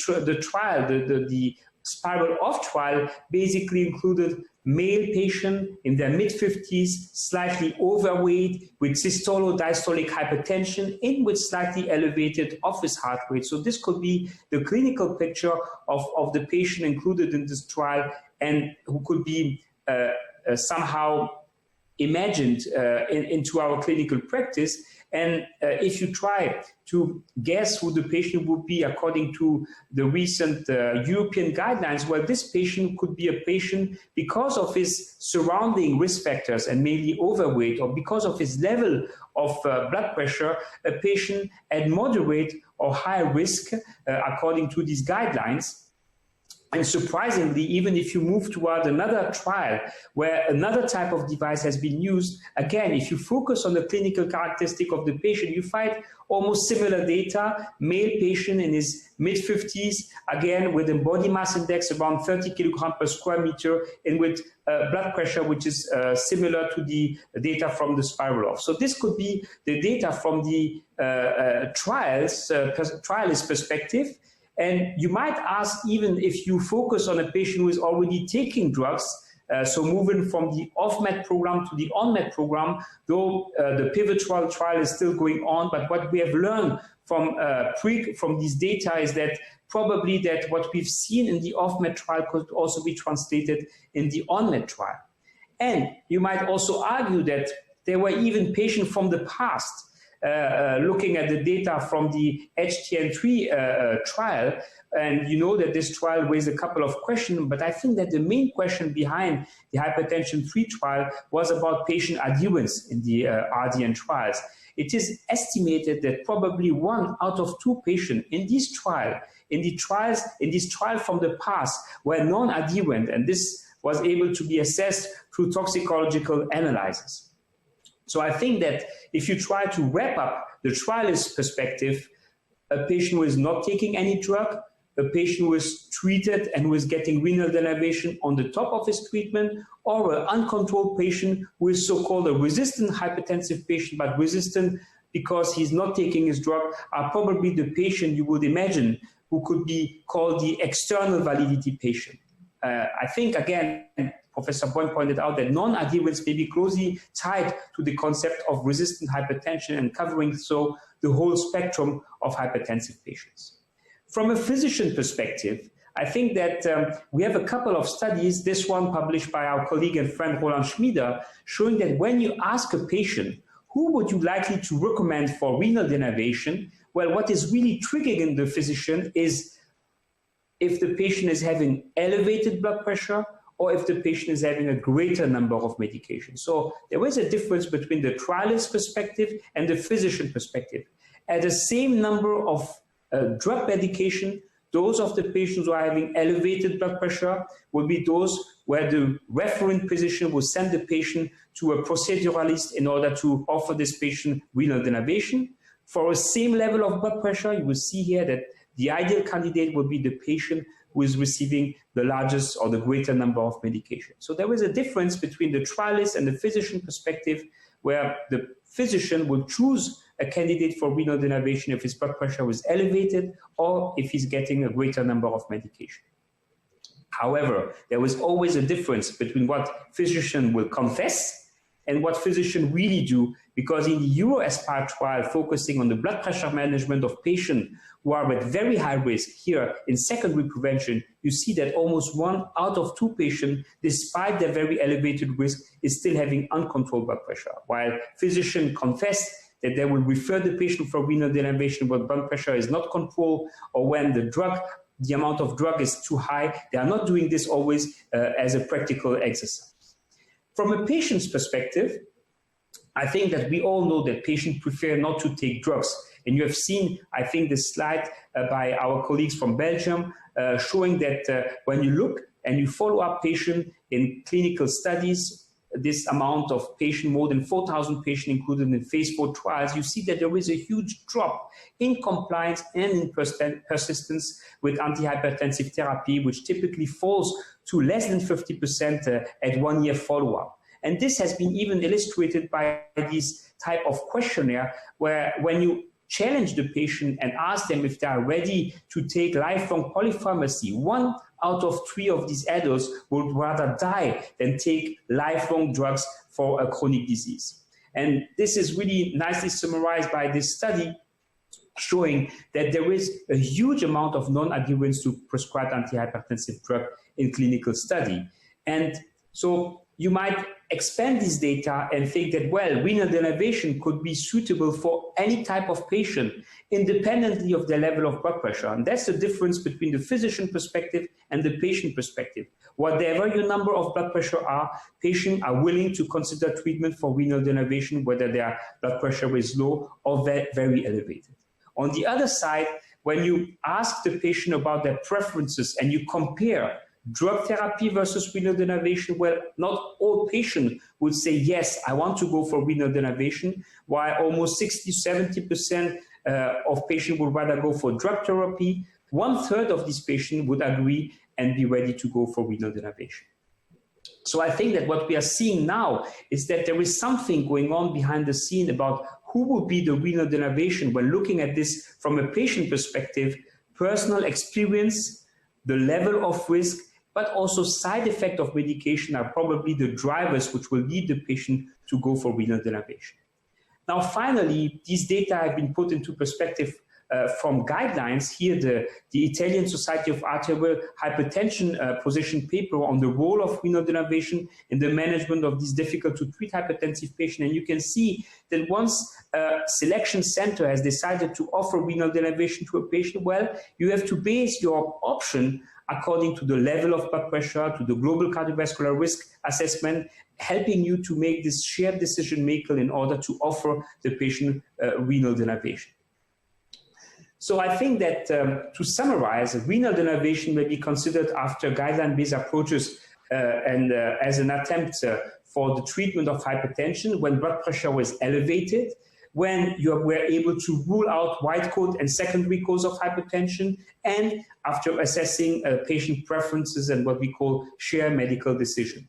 spiral off trial basically included male patient in their mid-50s, slightly overweight, with systolic hypertension, in with slightly elevated office heart rate. So this could be the clinical picture of the patient included in this trial, and who could be somehow imagined into our clinical practice. And if you try to guess who the patient would be according to the recent European guidelines, well, this patient could be a patient because of his surrounding risk factors and mainly overweight, or because of his level of blood pressure, a patient at moderate or high risk according to these guidelines. And surprisingly, even if you move toward another trial where another type of device has been used, again, if you focus on the clinical characteristic of the patient, you find almost similar data. Male patient in his mid-50s, again, with a body mass index around 30 kilogram per square meter, and with blood pressure, which is similar to the data from the spiral off. So this could be the data from the trialist perspective. And you might ask, even if you focus on a patient who is already taking drugs, so moving from the off-med program to the on-med program, though the pivotal trial is still going on, but what we have learned from these data is that probably that what we've seen in the off-med trial could also be translated in the on-med trial. And you might also argue that there were even patients from the past, looking at the data from the HTN3 trial, and you know that this trial raised a couple of questions, but I think that the main question behind the Hypertension 3 trial was about patient adherence in the RDN trials. It is estimated that probably 1 out of 2 patients in this trial, in this trial from the past, were non-adherent, and this was able to be assessed through toxicological analysis. So I think that if you try to wrap up the trialist perspective, a patient who is not taking any drug, a patient who is treated and who is getting renal denervation on the top of his treatment, or an uncontrolled patient who is so-called a resistant hypertensive patient, but resistant because he's not taking his drug, are probably the patient you would imagine who could be called the external validity patient. I think, again, Professor Boyn pointed out that non-adherence may be closely tied to the concept of resistant hypertension and covering so the whole spectrum of hypertensive patients. From a physician perspective, I think that we have a couple of studies, this one published by our colleague and friend Roland Schmieder, showing that when you ask a patient, who would you likely to recommend for renal denervation? Well, what is really triggering in the physician is if the patient is having elevated blood pressure or if the patient is having a greater number of medications. So there is a difference between the trialist perspective and the physician perspective. At the same number of drug medication, those of the patients who are having elevated blood pressure will be those where the referent physician will send the patient to a proceduralist in order to offer this patient renal denervation. For a same level of blood pressure, you will see here that the ideal candidate will be the patient who is receiving the largest or the greater number of medications. So there is a difference between the trialist and the physician perspective, where the physician will choose a candidate for renal denervation if his blood pressure is elevated or if he's getting a greater number of medication. However, there is always a difference between what physician will confess and what physician really do, because in the EuroAspire trial focusing on the blood pressure management of patients who are at very high risk here in secondary prevention, you see that almost 1 out of 2 patients, despite their very elevated risk, is still having uncontrolled blood pressure, while physicians confess that they will refer the patient for renal denervation when blood pressure is not controlled or when the amount of drug is too high. They are not doing this always as a practical exercise. From a patient's perspective, I think that we all know that patients prefer not to take drugs. And you have seen, I think, this slide by our colleagues from Belgium showing that when you look and you follow up patients in clinical studies, this amount of patients, more than 4,000 patients included in phase 4 trials, you see that there is a huge drop in compliance and in persistence with antihypertensive therapy, which typically falls to less than 50% at 1 year follow-up. And this has been even illustrated by this type of questionnaire where when you challenge the patient and ask them if they are ready to take lifelong polypharmacy, 1 out of 3 of these adults would rather die than take lifelong drugs for a chronic disease. And this is really nicely summarized by this study showing that there is a huge amount of non-adherence to prescribed antihypertensive drug in clinical study. And so you might expand this data and think that, well, renal denervation could be suitable for any type of patient independently of their level of blood pressure. And that's the difference between the physician perspective and the patient perspective. Whatever your number of blood pressure are, patients are willing to consider treatment for renal denervation, whether their blood pressure is low or very elevated. On the other side, when you ask the patient about their preferences and you compare drug therapy versus renal denervation, well, not all patients would say, yes, I want to go for renal denervation, while almost 60-70% of patients would rather go for drug therapy. 1/3 of these patients would agree and be ready to go for renal denervation. So I think that what we are seeing now is that there is something going on behind the scene about who will be the renal denervation when looking at this from a patient perspective, personal experience, the level of risk, but also side effect of medication are probably the drivers which will lead the patient to go for renal denervation. Now, finally, these data have been put into perspective from guidelines. Here, the Italian Society of Arterial Hypertension position paper on the role of renal denervation in the management of these difficult-to-treat hypertensive patients. And you can see that once a selection center has decided to offer renal denervation to a patient, well, you have to base your option according to the level of blood pressure, to the global cardiovascular risk assessment, helping you to make this shared decision maker in order to offer the patient renal denervation. So I think that to summarize, renal denervation may be considered after guideline-based approaches and as an attempt for the treatment of hypertension when blood pressure was elevated, when you were able to rule out white coat and secondary cause of hypertension, and after assessing patient preferences and what we call shared medical decision.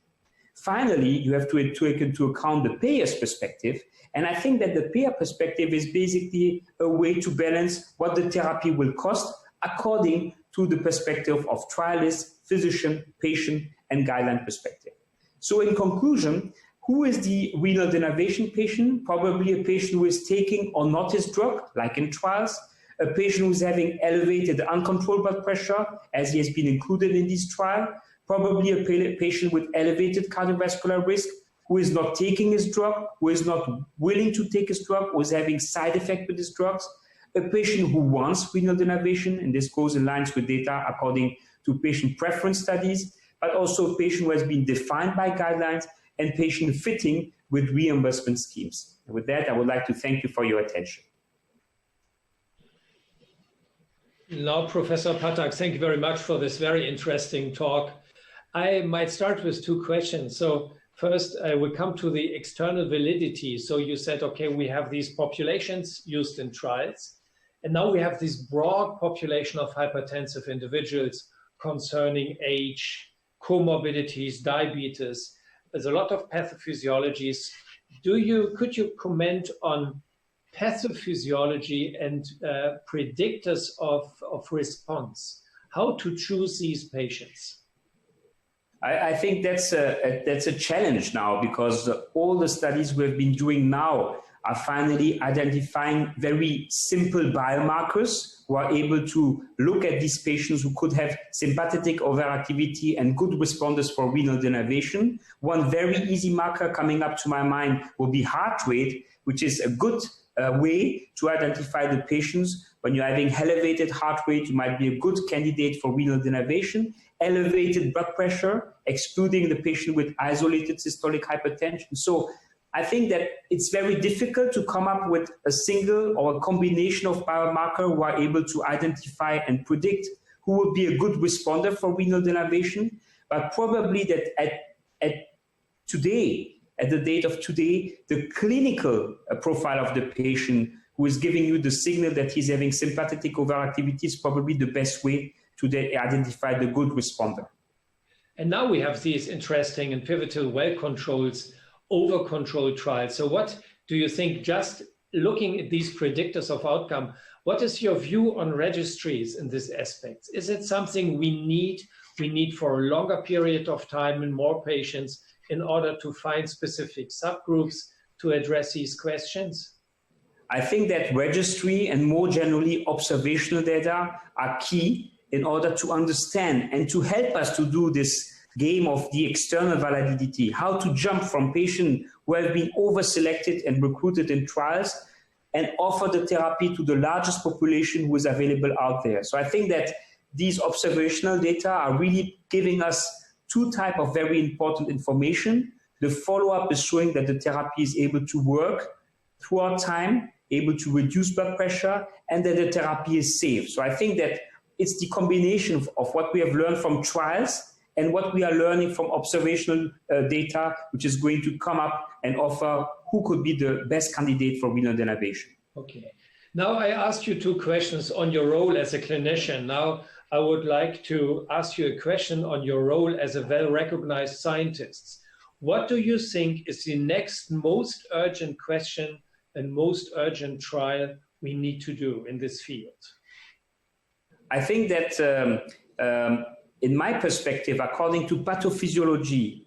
Finally, you have to take into account the payer's perspective. And I think that the payer perspective is basically a way to balance what the therapy will cost according to the perspective of trialist, physician, patient, and guideline perspective. So in conclusion, who is the renal denervation patient? Probably a patient who is taking or not his drug, like in trials, a patient who is having elevated uncontrolled blood pressure, as he has been included in this trial, probably a patient with elevated cardiovascular risk, who is not taking his drug, who is not willing to take his drug, who is having side effects with his drugs, a patient who wants renal denervation, and this goes in lines with data according to patient preference studies, but also a patient who has been defined by guidelines, and patient fitting with reimbursement schemes. And with that, I would like to thank you for your attention. Now, Professor Patak, thank you very much for this very interesting talk. I might start with two questions. So first, I will come to the external validity. So you said, okay, we have these populations used in trials, and now we have this broad population of hypertensive individuals concerning age, comorbidities, diabetes. There's a lot of pathophysiologies. Could you comment on pathophysiology and predictors of response? How to choose these patients? I think that's a challenge now, because all the studies we've been doing now are finally identifying very simple biomarkers who are able to look at these patients who could have sympathetic overactivity and good responders for renal denervation. One very easy marker coming up to my mind will be heart rate, which is a good way to identify the patients. When you're having elevated heart rate, you might be a good candidate for renal denervation. Elevated blood pressure, excluding the patient with isolated systolic hypertension. So I think that it's very difficult to come up with a single or a combination of biomarkers who are able to identify and predict who would be a good responder for renal denervation. But probably that at the date of today, the clinical profile of the patient who is giving you the signal that he's having sympathetic overactivity is probably the best way to identify the good responder. And now we have these interesting and pivotal, well-controlled, over-controlled trials. So what do you think, just looking at these predictors of outcome, what is your view on registries in this aspect? Is it something we need for a longer period of time and more patients in order to find specific subgroups to address these questions? I think that registry and more generally observational data are key in order to understand and to help us to do this game of the external validity, how to jump from patients who have been over-selected and recruited in trials and offer the therapy to the largest population who is available out there. So I think that these observational data are really giving us two types of very important information. The follow-up is showing that the therapy is able to work throughout time, able to reduce blood pressure, and that the therapy is safe. So I think that it's the combination of what we have learned from trials and what we are learning from observational data, which is going to come up and offer who could be the best candidate for renal denervation. Okay. Now I asked you two questions on your role as a clinician. Now I would like to ask you a question on your role as a well-recognized scientist. What do you think is the next most urgent question and most urgent trial we need to do in this field? I think that in my perspective, according to pathophysiology,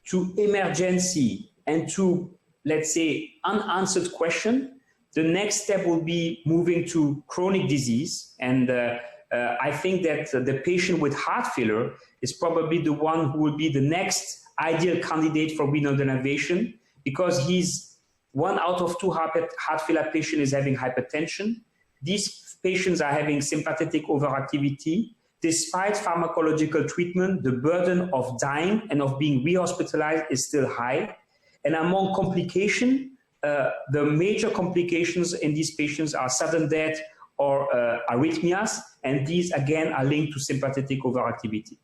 to emergency, and to, let's say, unanswered question, the next step will be moving to chronic disease. And I think that the patient with heart failure is probably the one who will be the next ideal candidate for renal denervation, because he's 1 out of 2 heart failure patients is having hypertension. These patients are having sympathetic overactivity. Despite pharmacological treatment, the burden of dying and of being rehospitalized is still high. And among complications, the major complications in these patients are sudden death or arrhythmias, and these again are linked to sympathetic overactivity.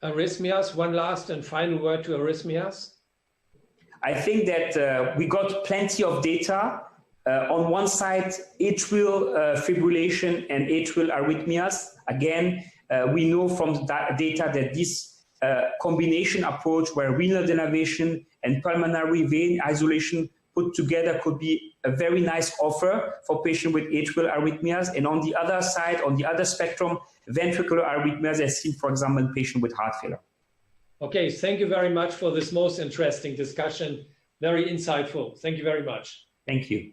Arrhythmias, one last and final word to arrhythmias. I think that we got plenty of data On one side, atrial fibrillation and atrial arrhythmias. Again, we know from the data that this combination approach where renal denervation and pulmonary vein isolation put together could be a very nice offer for patients with atrial arrhythmias. And on the other side, on the other spectrum, ventricular arrhythmias as seen, for example, in patients with heart failure. Okay, thank you very much for this most interesting discussion. Very insightful. Thank you very much. Thank you.